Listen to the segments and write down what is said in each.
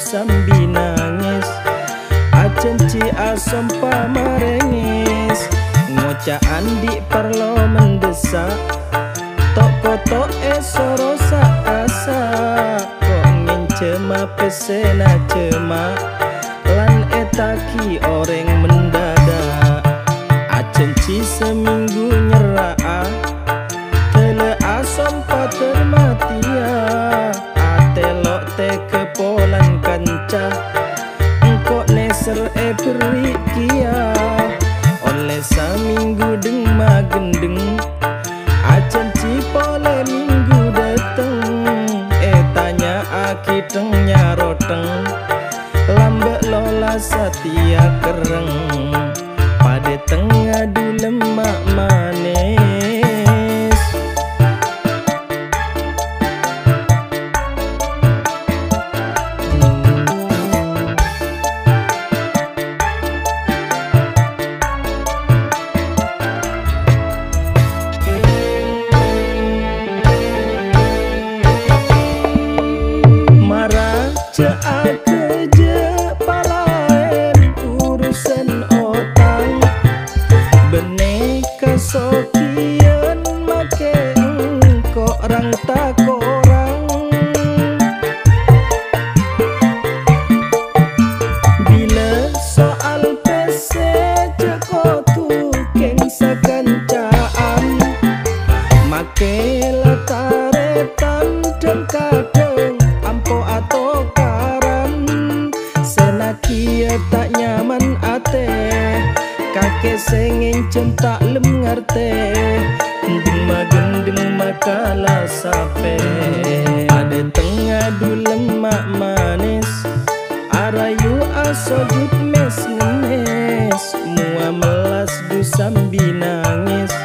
sambi nangis, acenci asom pamarengis, ngocak andi perlo mendesak, tok kotok esoro asa, kok ngencema pesena cema, lan etaki orang mendadak, acenci seminggu nyerah, tele asom pater matia, atelok te kepolan kanca, engkok neser berikia, oleh saminggu deng magendeng, acenci pole minggu dateng, tanya akiteng nyaroteng, lambe lola satia kereng, pada tengah du lemak manis. Kerja palaen urusan otang, beneka sokian make engkok orang tak orang, bila soal PC jeko tukeng sakancaan, make lataretan dan kadang ampo atau kia tak nyaman ate, kakek sengeng centak lem ngarte, gendeng makala sape, ada tengah du lemak manis, arayu asodut mes ngenes, mua melas du sambi nangis,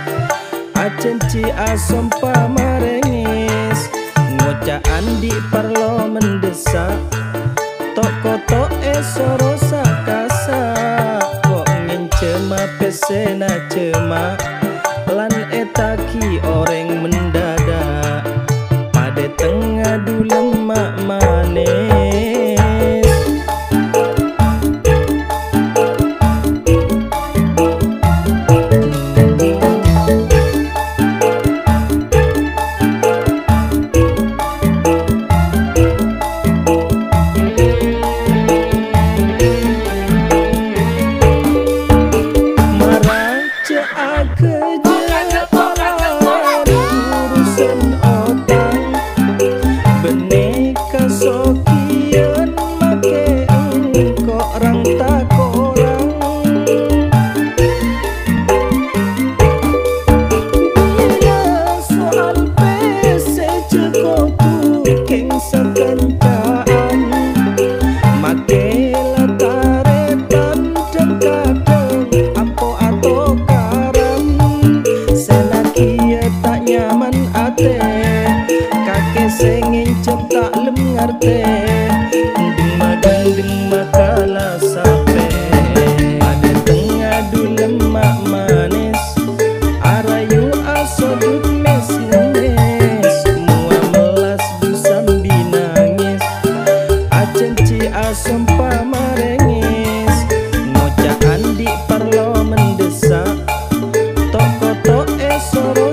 acenci asom pamarengis, ngocak andi perlo mendesak, tok kotok esoro sakasa, kok ngencema pesena cema, lan etaki orang mendadak, pada tengah du lemak manis. Kakek sengeng centak lem ngarte, gendeng makala sape, pada tengah du lemak manis, arayu asodut mes ngenes, mua melas du sambi nangis, acenci asom pamarengis, ngocak andi perlo mendesak, tok kotok esoro